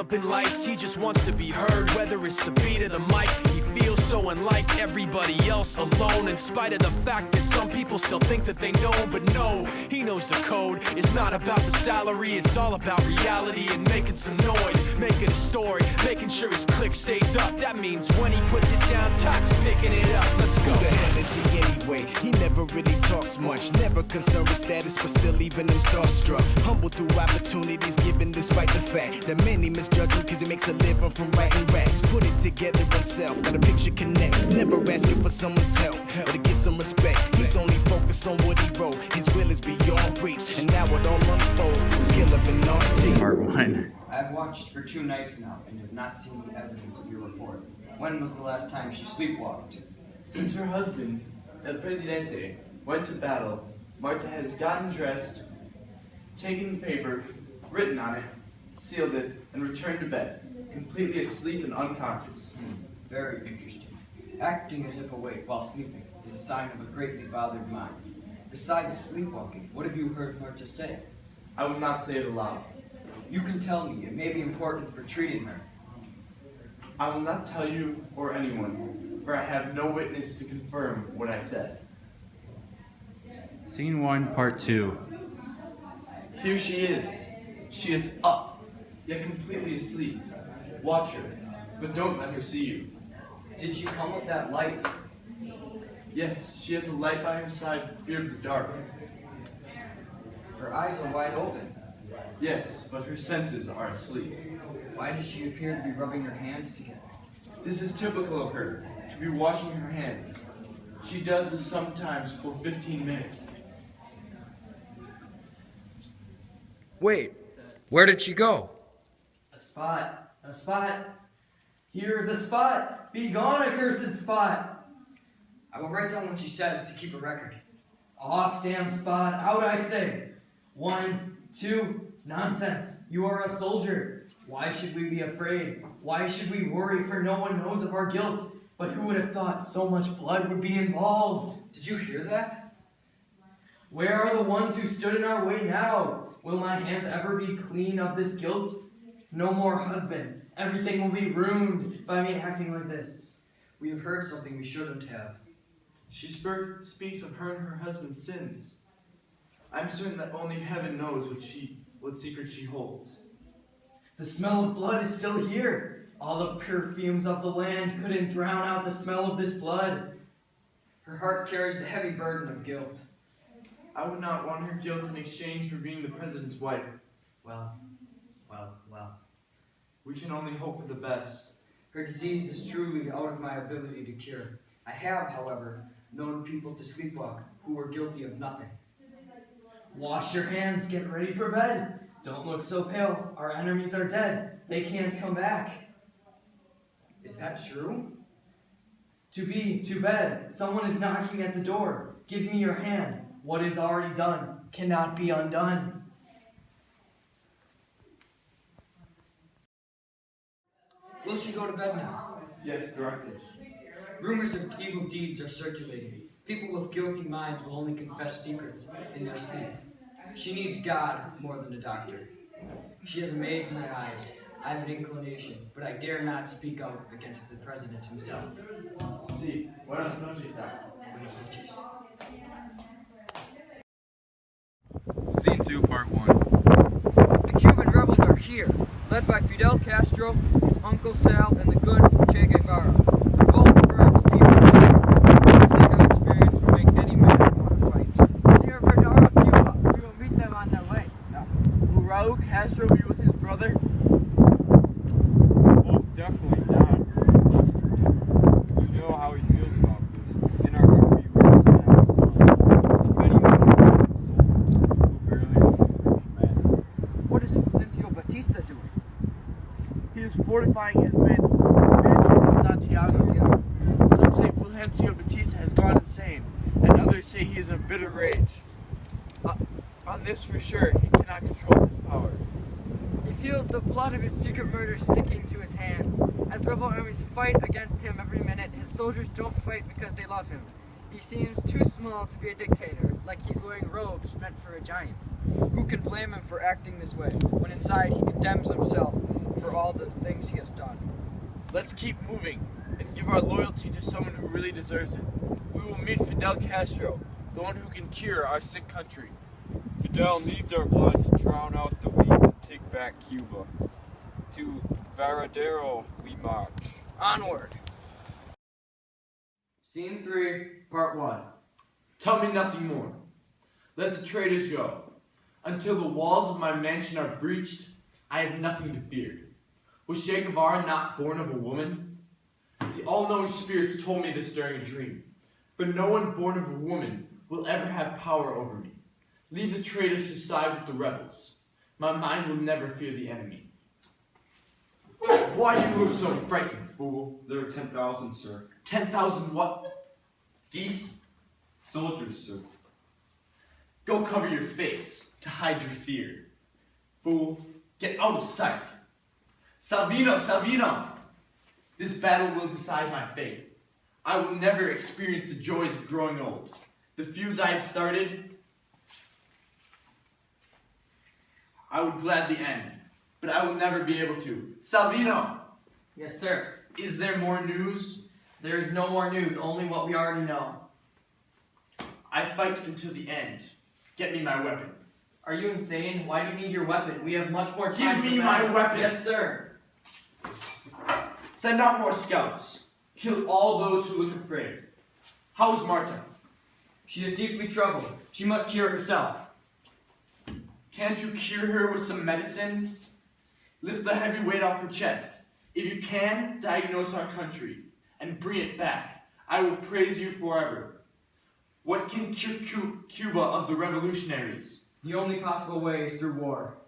up in lights, he just wants to be heard. Whether it's the beat of the mic, he feels so unlike everybody else, alone. In spite of the fact that some people still think that they know, but no, he knows the code. It's not about the salary, it's all about reality and making some noise, making a story, making sure his click stays up. That means when he puts it down, Todd's picking it up. Let's go. Who the hell is he anyway? He never really talks much, never concerned with status, but still leaving him starstruck. Humble through opportunities given despite the fact that many misjudge him cause he makes a living from writing raps. Put it together himself, got a picture connects, never asking for someone's help or to get some respect. He's only focused on what he wrote, his will is beyond reach, and now it all unfolds, the skill of an artist. Part 1. I've watched for 2 nights now and have not seen the evidence of your report. When was the last time she sleepwalked? Since her husband, El Presidente, went to battle, Marta has gotten dressed, taken the paper, written on it, sealed it, and returned to bed, completely asleep and unconscious. Very interesting. Acting as if awake while sleeping is a sign of a greatly bothered mind. Besides sleepwalking, what have you heard Marta say? I will not say it aloud. You can tell me. It may be important for treating her. I will not tell you or anyone, for I have no witness to confirm what I said. Scene 1, Part 2. Here she is. She is up, yet completely asleep. Watch her, but don't let her see you. Did she come with that light? Yes, she has a light by her side for fear of the dark. Her eyes are wide open. Yes, but her senses are asleep. Why does she appear to be rubbing her hands together? This is typical of her, to be washing her hands. She does this sometimes for 15 minutes. Wait, where did she go? A spot. A spot. Here is a spot. Be gone, accursed spot. I will write down what she says to keep a record. Off, damn spot. Out, I say. 1, 2, nonsense. You are a soldier. Why should we be afraid? Why should we worry, for no one knows of our guilt? But who would have thought so much blood would be involved? Did you hear that? Where are the ones who stood in our way now? Will my hands ever be clean of this guilt? No more husband. Everything will be ruined by me acting like this. We have heard something we shouldn't have. She speaks of her and her husband's sins. I'm certain that only heaven knows what secret she holds. The smell of blood is still here. All the perfumes of the land couldn't drown out the smell of this blood. Her heart carries the heavy burden of guilt. I would not want her guilt in exchange for being the president's wife. Well. We can only hope for the best. Her disease is truly out of my ability to cure. I have, however, known people to sleepwalk who were guilty of nothing. Wash your hands, get ready for bed. Don't look so pale. Our enemies are dead. They can't come back. Is that true? To bed. Someone is knocking at the door. Give me your hand. What is already done cannot be undone. Will she go to bed now? Yes, directly. Rumors of evil deeds are circulating. People with guilty minds will only confess secrets in their sleep. She needs God more than a doctor. She has amazed my eyes. I have an inclination, but I dare not speak out against the president himself. Sí, buenas noches, sir. Buenas noches. Scene 2, Part 1. The Cuban rebels are here, led by Fidel Castro, his Uncle Sal, and the good Che Guevara. Revolt burns deep in the heart. They have experience will make any man want to fight. Near Verdara, Cuba. We will meet them on their way. Will Raul Castro be with his brother? Most definitely not. You know how he feels about this. In our heart, we will stand son. Many men who barely man. What is Fulgencio Batista doing? He is fortifying his mansion in Santiago. Some say Fulgencio Batista has gone insane, and others say he is in bitter rage. On this for sure, he cannot control his power. He feels the blood of his secret murder sticking to his hands. As rebel armies fight against him every minute, his soldiers don't fight because they love him. He seems too small to be a dictator, like he's wearing robes meant for a giant. Who can blame him for acting this way, when inside he condemns himself? for all the things he has done. Let's keep moving and give our loyalty to someone who really deserves it. We will meet Fidel Castro, the one who can cure our sick country. Fidel needs our blood to drown out the weeds and take back Cuba. To Varadero we march. Onward. Scene 3, Part 1. Tell me nothing more. Let the traitors go. Until the walls of my mansion are breached, I have nothing to fear. Was Che Guevara not born of a woman? The all-knowing spirits told me this during a dream. But no one born of a woman will ever have power over me. Leave the traitors to side with the rebels. My mind will never fear the enemy. Why do you look so frightened, fool? There are 10,000, sir. 10,000 what? Geese? Soldiers, sir. Go cover your face to hide your fear. Fool, get out of sight. Salvino, Salvino! This battle will decide my fate. I will never experience the joys of growing old. The feuds I have started, I would gladly end, but I will never be able to. Salvino! Yes, sir. Is there more news? There is no more news, only what we already know. I fight until the end. Get me my weapon. Are you insane? Why do you need your weapon? We have much more time. Give me my weapon! Yes, sir. Send out more scouts. Kill all those who look afraid. How's Marta? She is deeply troubled. She must cure herself. Can't you cure her with some medicine? Lift the heavy weight off her chest. If you can, diagnose our country and bring it back. I will praise you forever. What can cure Cuba of the revolutionaries? The only possible way is through war.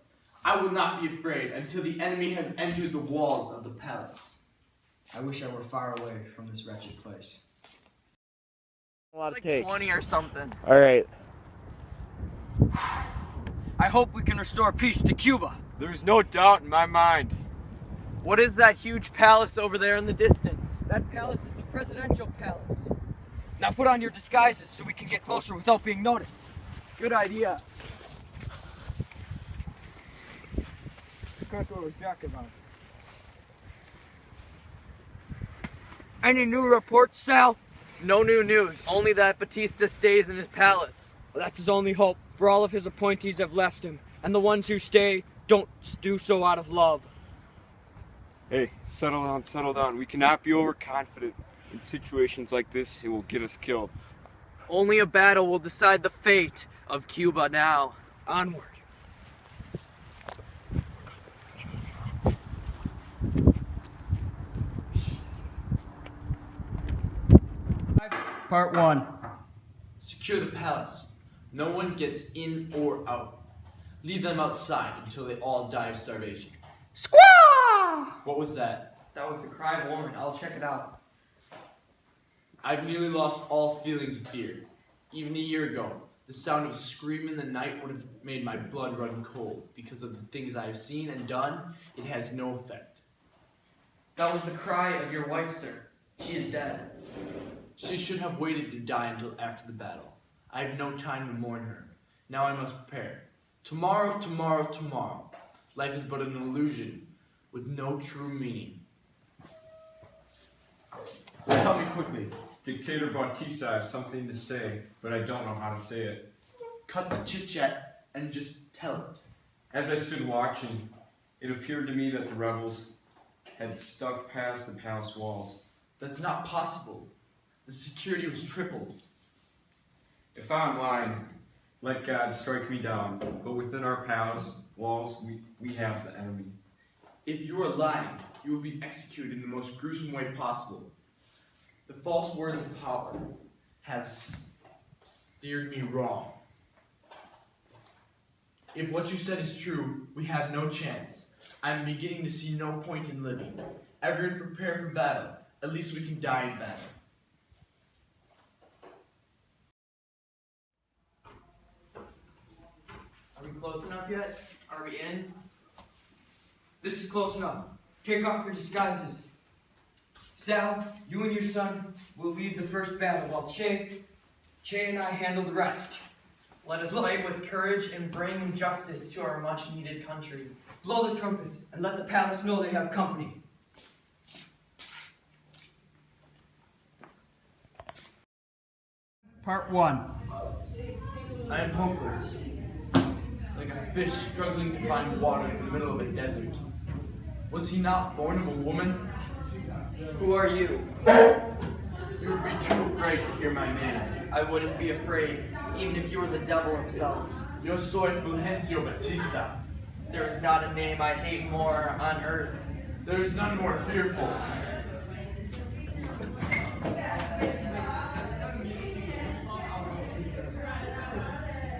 I will not be afraid until the enemy has entered the walls of the palace. I wish I were far away from this wretched place. It's like 20 or something. All right. I hope we can restore peace to Cuba. There is no doubt in my mind. What is that huge palace over there in the distance? That palace is the presidential palace. Now put on your disguises so we can get closer without being noticed. Good idea. Any new reports, Sal? No new news, only that Batista stays in his palace. Well, that's his only hope, for all of his appointees have left him, and the ones who stay don't do so out of love. Hey, settle down, settle down. We cannot be overconfident. In situations like this, it will get us killed. Only a battle will decide the fate of Cuba now. Onward. Part 1. Secure the palace. No one gets in or out. Leave them outside until they all die of starvation. Squaw! What was that? That was the cry of a woman. I'll check it out. I've nearly lost all feelings of fear. Even a year ago, the sound of a scream in the night would have made my blood run cold. Because of the things I have seen and done, it has no effect. That was the cry of your wife, sir. She is dead. She should have waited to die until after the battle. I have no time to mourn her. Now I must prepare. Tomorrow, tomorrow, tomorrow. Life is but an illusion with no true meaning. Tell me quickly. Dictator Bautista, I have something to say, but I don't know how to say it. Cut the chit-chat and just tell it. As I stood watching, it appeared to me that the rebels had stuck past the palace walls. That's not possible. The security was tripled. If I'm lying, let God strike me down, but within our palace walls, we have the enemy. If you are lying, you will be executed in the most gruesome way possible. The false words of power have steered me wrong. If what you said is true, we have no chance. I am beginning to see no point in living. Everyone prepare for battle. At least we can die in battle. Are we close enough yet? Are we in? This is close enough. Take off your disguises. Sal, you and your son will lead the first battle, while Che and I handle the rest. Let us fight with courage and bring justice to our much-needed country. Blow the trumpets and let the palace know they have company. Part 1. I am hopeless, like a fish struggling to find water in the middle of a desert. Was he not born of a woman? Who are you? You would be too afraid to hear my name. I wouldn't be afraid, even if you were the devil himself. Yo soy Fulgencio Batista. There is not a name I hate more on earth. There is none more fearful.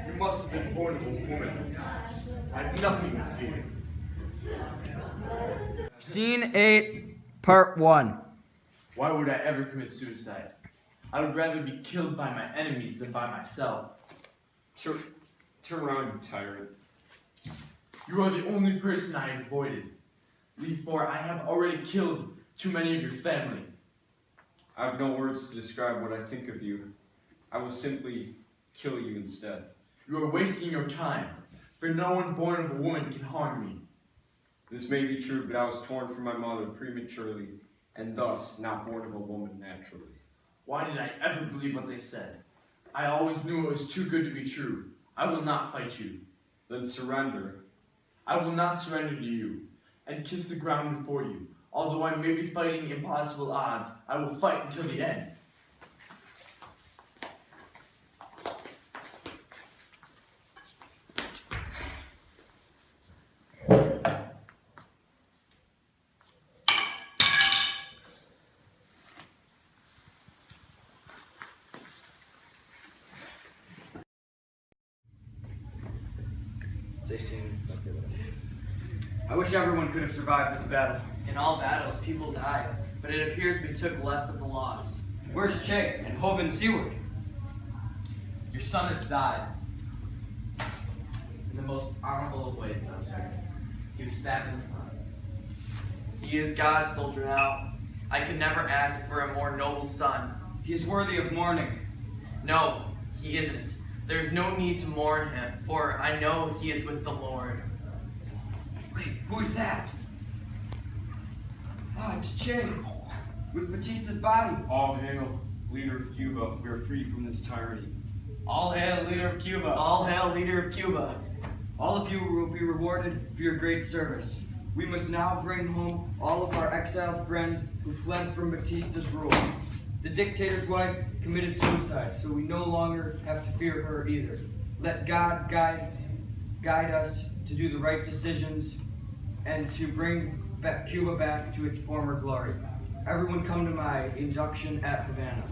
You must have been born of a woman. I have nothing to fear. Scene 8, Part 1. Why would I ever commit suicide? I would rather be killed by my enemies than by myself. Turn around, you tyrant. You are the only person I have avoided. For I have already killed too many of your family. I have no words to describe what I think of you. I will simply kill you instead. You are wasting your time, for no one born of a woman can harm me. This may be true, but I was torn from my mother prematurely, and thus not born of a woman naturally. Why did I ever believe what they said? I always knew it was too good to be true. I will not fight you. Then surrender. I will not surrender to you, and kiss the ground before you. Although I may be fighting impossible odds, I will fight until the end. I wish everyone could have survived this battle. In all battles, people die, but it appears we took less of the loss. Where's Che and Hovind Seward? Your son has died. In the most honorable of ways, though, sir. He was stabbed in the front. He is God's soldier now. I could never ask for a more noble son. He is worthy of mourning. No, he isn't. There's no need to mourn him, for I know he is with the Lord. Wait, who is that? Ah, it's Che, with Batista's body. All hail, leader of Cuba. We are free from this tyranny. All hail, leader of Cuba. All hail, leader of Cuba. All of you will be rewarded for your great service. We must now bring home all of our exiled friends who fled from Batista's rule. The dictator's wife committed suicide, so we no longer have to fear her either. Let God guide us to do the right decisions and to bring Cuba back to its former glory. Everyone come to my induction at Havana.